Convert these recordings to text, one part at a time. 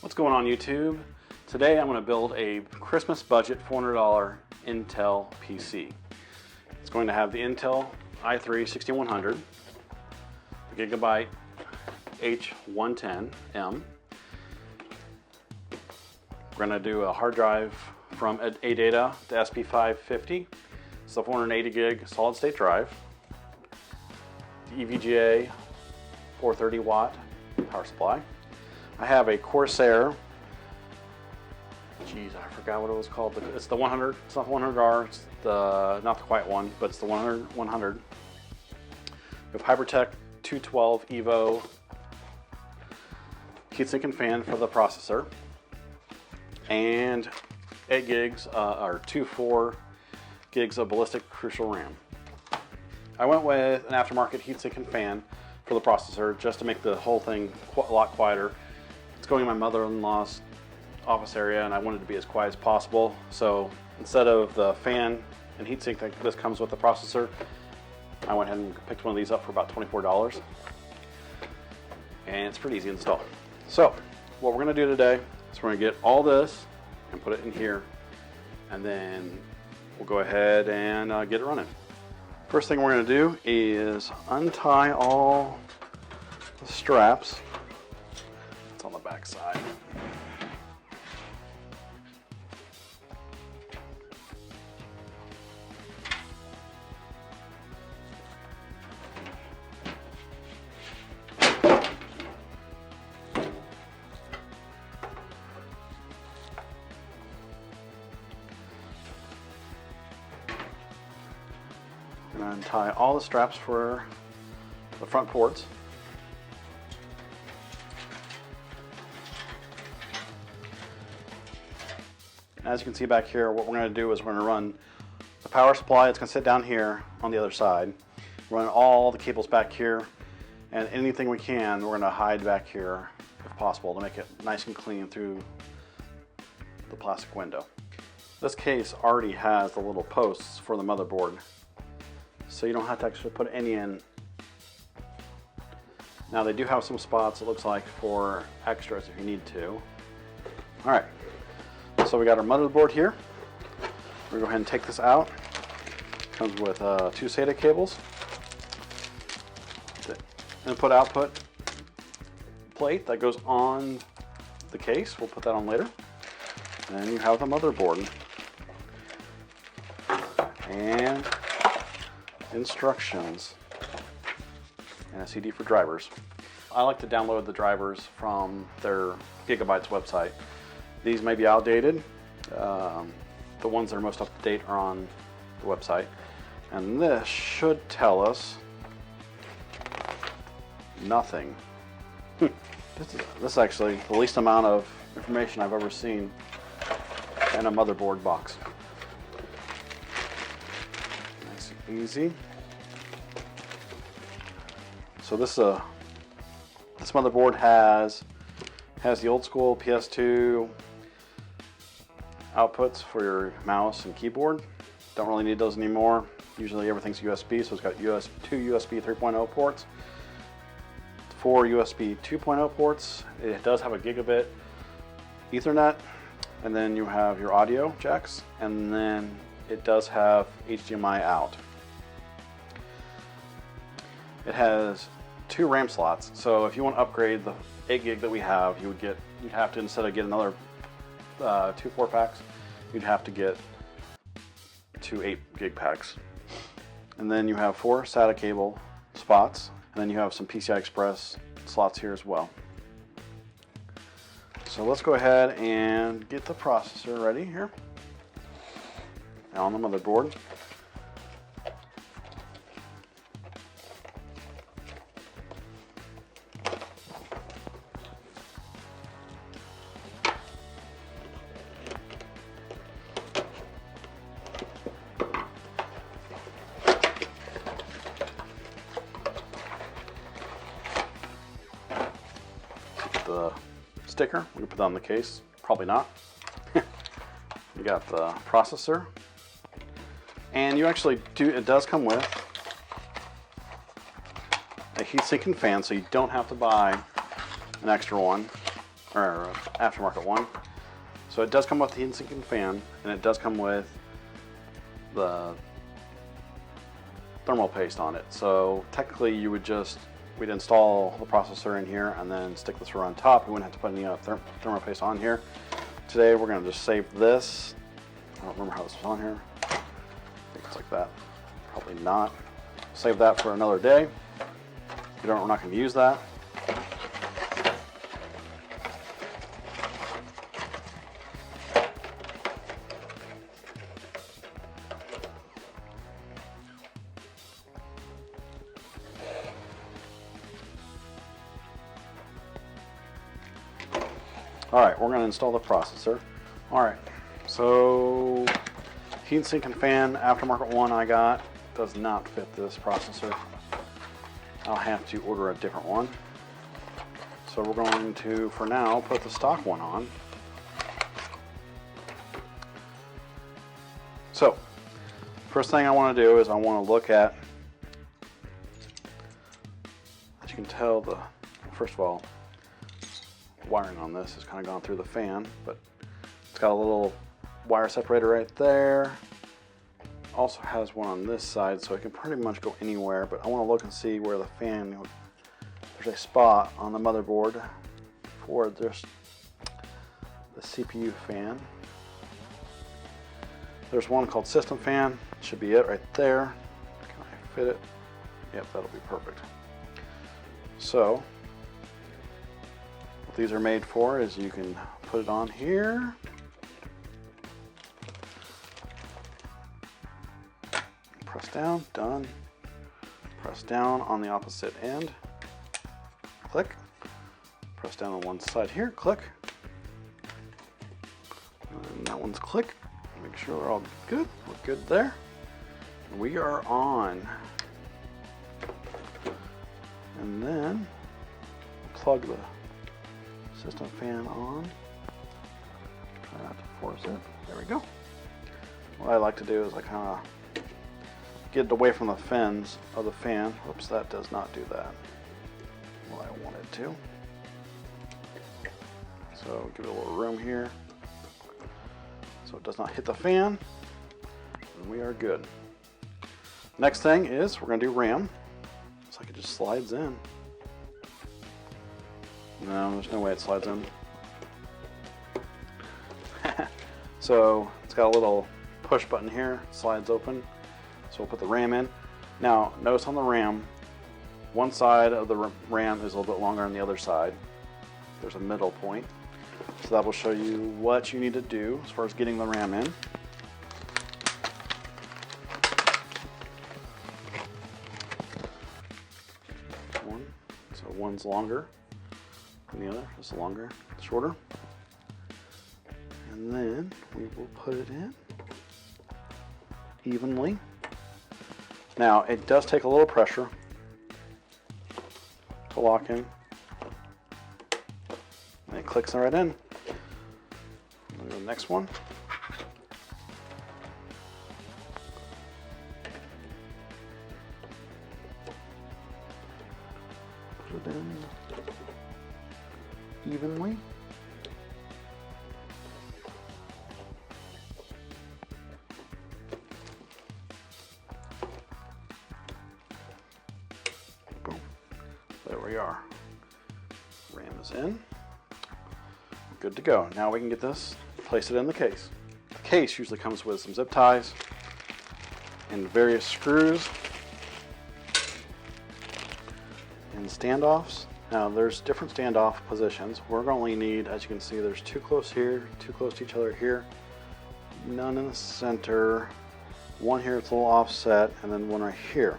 What's going on YouTube? Today I'm going to build a Christmas budget $400 Intel PC. It's going to have the Intel i3 6100, the Gigabyte H110M. We're going to do a hard drive from ADATA to SP550. It's a 480 gig solid state drive. The EVGA 430 watt power supply. I have a Corsair, geez, I forgot what it was called, but it's the 100, it's not the 100R, it's the, not the quiet one, but it's the 100. We have HyperTech 212 Evo heatsink and fan for the processor, and 8 gigs, or 4 gigs of ballistic crucial RAM. I went with an aftermarket heatsink and fan for the processor just to make the whole thing a lot quieter. It's going in my mother-in-law's office area and I wanted to be as quiet as possible. So instead of the fan and heatsink that this comes with the processor, I went ahead and picked one of these up for about $24. And it's pretty easy to install. So what we're gonna do today is we're gonna get all this and put it in here, and then we'll go ahead and get it running. First thing we're gonna do is untie all the straps. It's on the back side. I'm going to untie all the straps for the front ports. As you can see back here, what we're going to do is we're going to run the power supply. It's going to sit down here on the other side. Run all the cables back here, and anything we can, we're going to hide back here if possible to make it nice and clean through the plastic window. This case already has the little posts for the motherboard, so you don't have to actually put any in. Now they do have some spots, it looks like, for extras if you need to. Alright, so we got our motherboard here. We're going to go ahead and take this out. Comes with 2 SATA cables. The input-output plate that goes on the case. We'll put that on later. And then you have the motherboard. And instructions and a CD for drivers. I like to download the drivers from their Gigabyte's website. These may be outdated. The ones that are most up to date are on the website. And this should tell us nothing. This is actually the least amount of information I've ever seen in a motherboard box. Nice and easy. So this motherboard has the old school PS2 outputs for your mouse and keyboard. Don't really need those anymore. Usually everything's USB, so it's got 2 USB 3.0 ports, 4 USB 2.0 ports. It does have a gigabit Ethernet, and then you have your audio jacks, and then it does have HDMI out. It has 2 RAM slots, so if you want to upgrade the 8 gig that we have, you'd have to, instead of get another 2 4-packs, you'd have to get 2 8 gig packs. And then you have 4 SATA cable spots, and then you have some PCI Express slots here as well. So let's go ahead and get the processor ready here. Now on the motherboard. The sticker, we can put that on the case, probably not. You got the processor, and you actually do, it does come with a heatsink and fan, so you don't have to buy an extra one. or aftermarket one. So it does come with the heatsink and fan, and it does come with the thermal paste on it. So technically we'd install the processor in here and then stick this on top. We wouldn't have to put any thermal paste on here. Today we're going to just save this. I don't remember how this was on here. I think it's like that. Probably not. Save that for another day. We're not going to use that. Alright, we're going to install the processor. Alright, so heatsink and fan aftermarket one I got does not fit this processor. I'll have to order a different one. So we're going to, for now, put the stock one on. So, first thing I want to do is I want to look at, as you can tell, first of all, wiring on this has kind of gone through the fan, but it's got a little wire separator right there. Also has one on this side, so it can pretty much go anywhere, but I want to look and see where the fan, there's a spot on the motherboard for just the CPU fan. There's one called system fan, should be it right there. Can I fit it? Yep, that'll be perfect. So what these are made for is you can put it on here, press down, done. Press down on the opposite end, click. Press down on one side here, click. And that one's click. Make sure we're all good. We're good there. We are on. And then plug the system fan on. Try not to force it. There we go. What I like to do is I kind of get it away from the fins of the fan. Whoops, that does not do that. Well, I want it to. So give it a little room here so it does not hit the fan, and we are good. Next thing is we're going to do RAM. Looks like it just slides in. No, there's no way it slides in. So it's got a little push button here, slides open. So we'll put the RAM in. Now, notice on the RAM, one side of the RAM is a little bit longer than the other side. There's a middle point. So that will show you what you need to do as far as getting the RAM in. So one's longer than the other, just longer, shorter. And then we will put it in evenly. Now, it does take a little pressure to lock in. And it clicks right in. And the next one. Put it in evenly. There we are. RAM is in. Good to go. Now we can get this, place it in the case. The case usually comes with some zip ties and various screws and standoffs. Now there's different standoff positions. We're going to only need, as you can see, there's two close here, two close to each other here, none in the center, one here that's a little offset, and then one right here.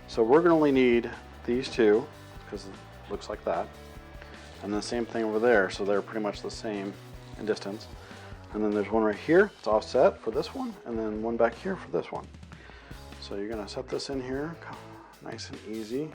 So we're going to only need these two, because it looks like that, and the same thing over there, so they're pretty much the same in distance. And then there's one right here, it's offset for this one, and then one back here for this one. So you're going to set this in here nice and easy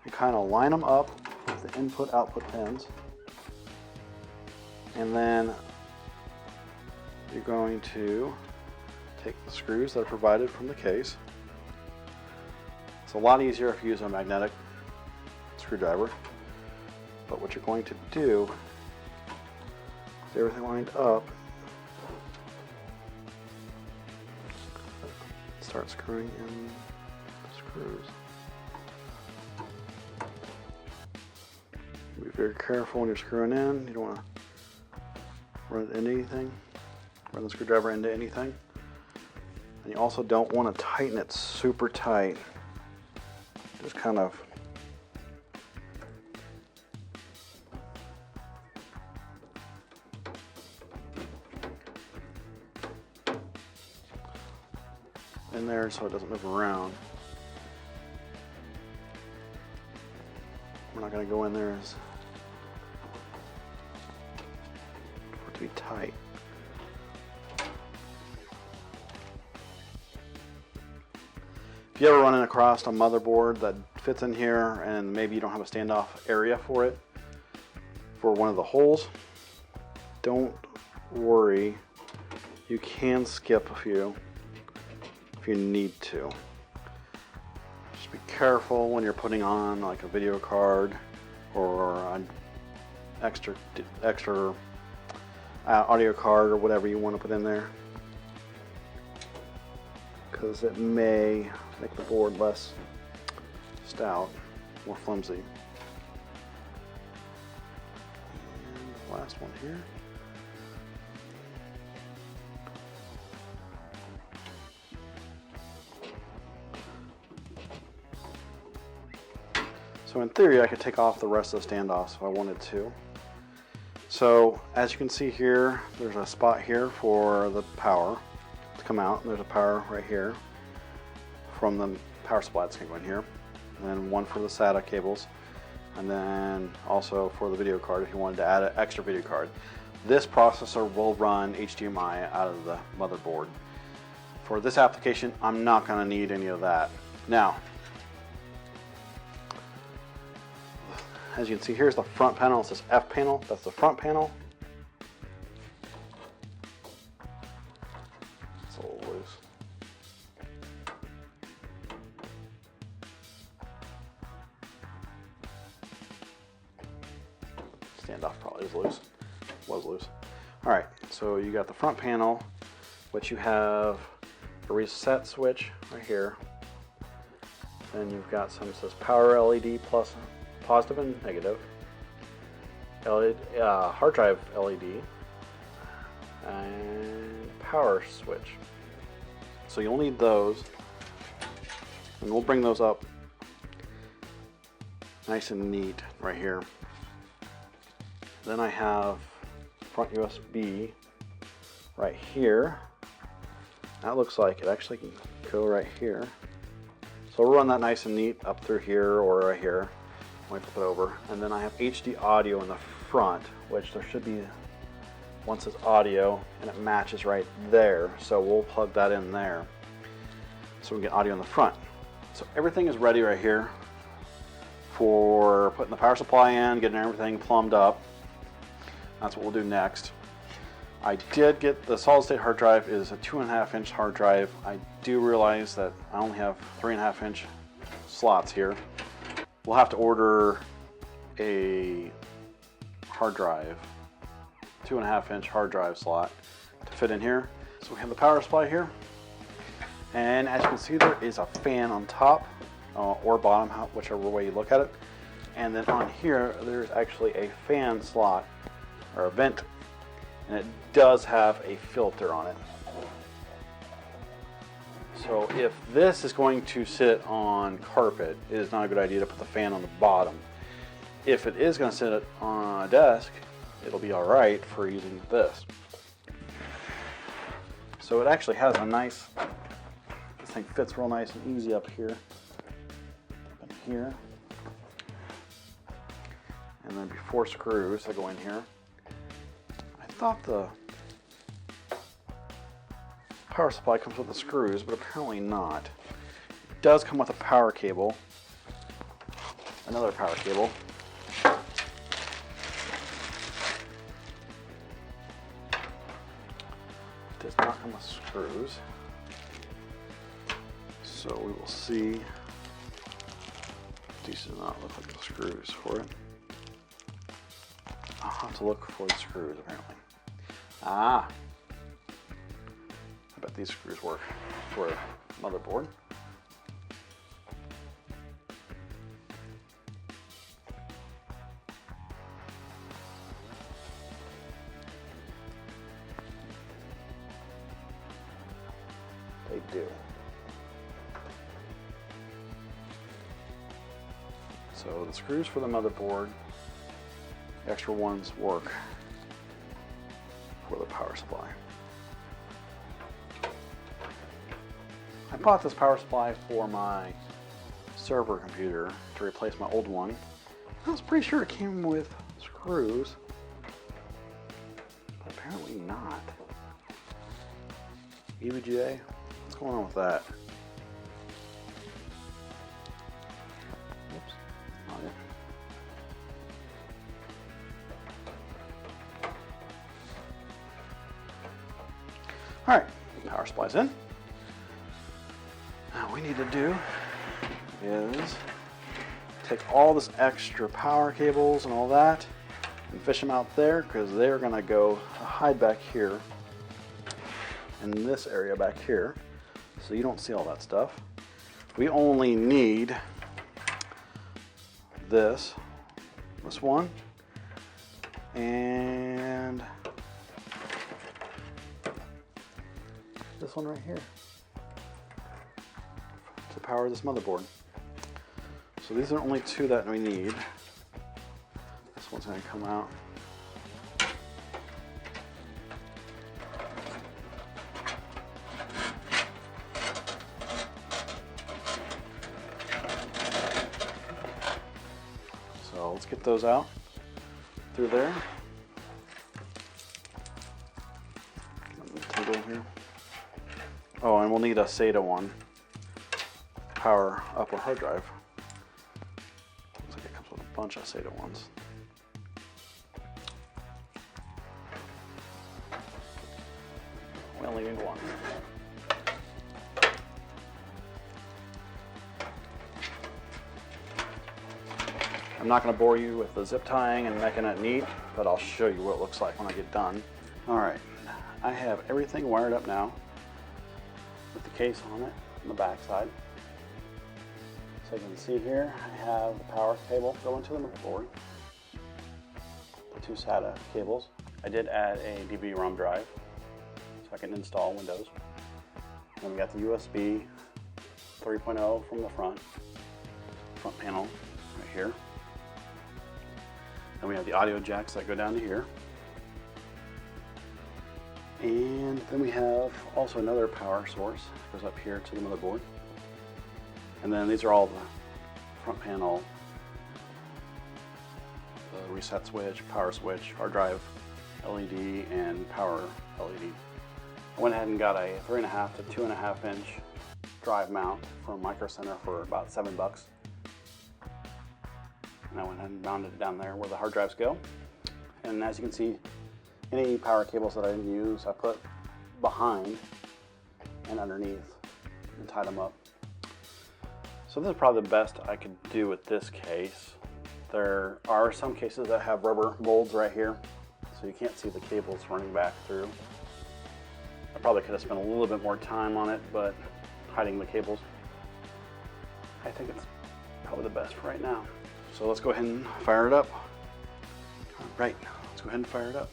and kind of line them up with the input output pins, and then you're going to take the screws that are provided from the case. It's a lot easier if you use a magnetic screwdriver, but what you're going to do Get everything lined up. Start screwing in the screws. Be very careful when you're screwing in. You don't want to run it into anything. Run the screwdriver into anything. And you also don't want to tighten it super tight. Just kind of in there so it doesn't move around. We're not going to go in there as for it to be tight. If you ever run across a motherboard that fits in here and maybe you don't have a standoff area for it, for one of the holes, don't worry. You can skip a few if you need to. Just be careful when you're putting on like a video card or an extra audio card or whatever you want to put in there, because it may make the board less stout, more flimsy. And the last one here. So in theory, I could take off the rest of the standoffs if I wanted to. So as you can see here, there's a spot here for the power to come out, and there's a power right here from the power supply that's going to go in here, and then one for the SATA cables, and then also for the video card if you wanted to add an extra video card. This processor will run HDMI out of the motherboard. For this application, I'm not going to need any of that. Now, as you can see, here's the front panel. It says F panel. That's the front panel. It's a little loose. Standoff probably is loose. Was loose. All right, so you got the front panel, which you have a reset switch right here. Then you've got some that says power LED plus positive and negative, LED, hard drive LED, and power switch. So you'll need those, and we'll bring those up nice and neat right here. Then I have front USB right here. That looks like it actually can go right here. So we'll run that nice and neat up through here or right here. Let me flip it over. And then I have HD audio in the front, which there should be one says audio, and it matches right there. So we'll plug that in there so we can get audio in the front. So everything is ready right here for putting the power supply in, getting everything plumbed up. That's what we'll do next. I did get the solid state hard drive. Is a 2.5-inch hard drive. I do realize that I only have 3.5-inch slots here. We'll have to order a hard drive, 2.5-inch hard drive slot to fit in here. So we have the power supply here, and as you can see, there is a fan on top or bottom, whichever way you look at it. And then on here, there's actually a fan slot or a vent, and it does have a filter on it. So if this is going to sit on carpet, it is not a good idea to put the fan on the bottom. If it is going to sit on a desk, it'll be all right for using this. So it actually has a nice, this thing fits real nice and easy up here, up in here. And then 4 screws that go in here. I thought the power supply comes with the screws, but apparently not. It does come with a power cable, another power cable. It does not come with screws. So we will see. These do not look like the screws for it. I'll have to look for the screws apparently. Ah, I bet these screws work for a motherboard. They do. So the screws for the motherboard, the extra ones work for the power supply. I bought this power supply for my server computer to replace my old one. I was pretty sure it came with screws, but apparently not. EVGA? What's going on with that? Oops, not it. All right, power supply's in. Now what we need to do is take all this extra power cables and all that and fish them out there, because they're gonna go hide back here in this area back here, so you don't see all that stuff. We only need this one, and this one right here to power this motherboard. So these are only two that we need. This one's going to come out. So let's get those out through there. Table here. Oh, and we'll need a SATA one to power up our hard drive. Looks like it comes with a bunch of SATA ones. We only need one. I'm not going to bore you with the zip tying and making it neat, but I'll show you what it looks like when I get done. All right, I have everything wired up now with the case on it on the back side. So you can see here, I have the power cable going to the motherboard, the two SATA cables. I did add a DVD-ROM drive so I can install Windows. Then we got the USB 3.0 from the front panel right here. Then we have the audio jacks that go down to here. And then we have also another power source that goes up here to the motherboard. And then these are all the front panel, the reset switch, power switch, hard drive LED, and power LED. I went ahead and got a 3.5 to 2.5 inch drive mount from Micro Center for about $7. And I went ahead and mounted it down there where the hard drives go. And as you can see, any power cables that I didn't use, I put behind and underneath and tied them up. So this is probably the best I could do with this case. There are some cases that have rubber molds right here, so you can't see the cables running back through. I probably could have spent a little bit more time on it, but hiding the cables, I think it's probably the best for right now. So let's go ahead and fire it up. All right, let's go ahead and fire it up.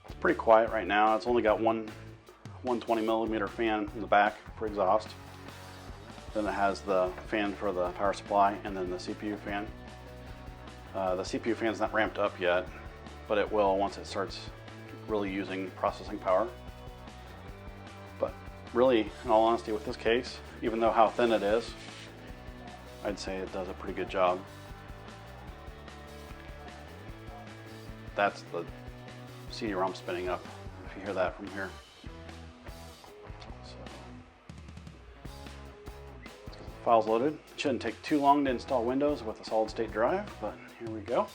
It's pretty quiet right now. It's only got one 120mm fan in the back for exhaust. Then it has the fan for the power supply, and then the CPU fan. The CPU fan's not ramped up yet, but it will once it starts really using processing power. But really, in all honesty, with this case, even though how thin it is, I'd say it does a pretty good job. That's the CD-ROM spinning up, if you hear that from here. So, files loaded. It shouldn't take too long to install Windows with a solid-state drive, but here we go.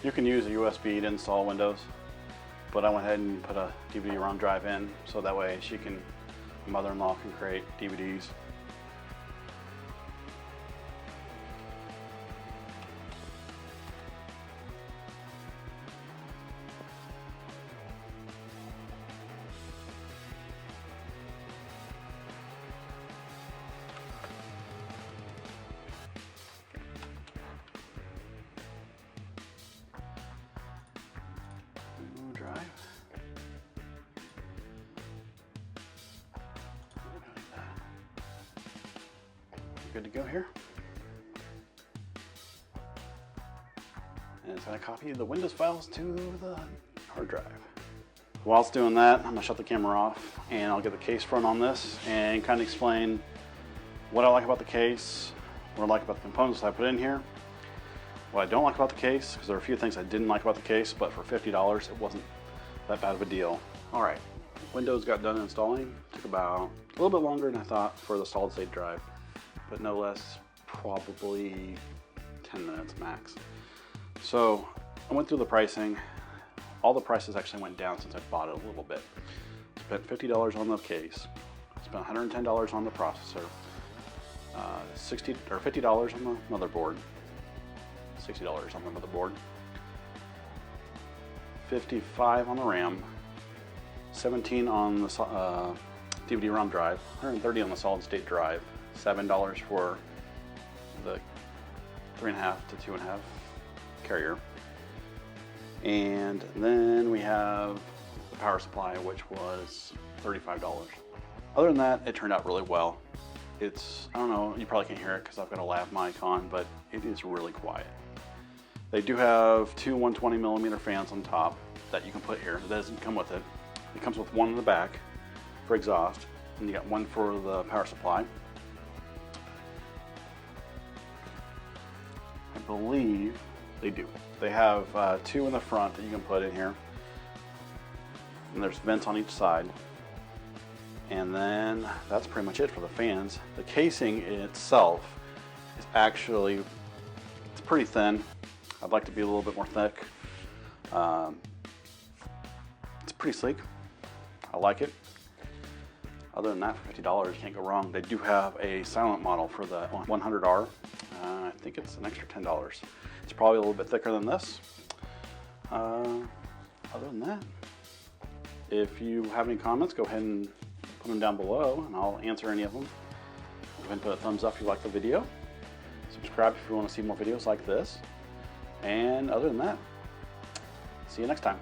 You can use a USB to install Windows. but I went ahead and put a DVD-ROM drive in so that way my mother-in-law can create DVDs. Drive. Good to go here. And it's going to copy the Windows files to the hard drive. While it's doing that, I'm going to shut the camera off and I'll get the case front on this and kind of explain what I like about the case, what I like about the components I put in here, what I don't like about the case, because there are a few things I didn't like about the case, but for $50 it wasn't that bad of a deal. All right, Windows got done installing. Took about a little bit longer than I thought for the solid state drive, but no less, probably 10 minutes max. So I went through the pricing. All the prices actually went down since I bought it a little bit. Spent $50 on the case, spent $110 on the processor, $50 on the motherboard, $60 on the motherboard, $55 on the RAM, $17 on the DVD-ROM drive, $130 on the solid state drive, $7 for the 3.5 to 2.5 carrier, and then we have the power supply, which was $35. Other than that, it turned out really well. It's, I don't know, you probably can't hear it because I've got a lav mic on, but it is really quiet. They do have two 120mm fans on top that you can put here. That doesn't come with it. It comes with one in the back for exhaust, and you got one for the power supply. I believe they do. They have two in the front that you can put in here, and there's vents on each side. And then that's pretty much it for the fans. The casing itself is actually, it's pretty thin. I'd like to be a little bit more thick. It's pretty sleek. I like it. Other than that, for $50, you can't go wrong. They do have a silent model for the 100R. I think it's an extra $10. It's probably a little bit thicker than this. Other than that, if you have any comments, go ahead and put them down below and I'll answer any of them. Go ahead and put a thumbs up if you like the video. Subscribe if you want to see more videos like this. And other than that, see you next time.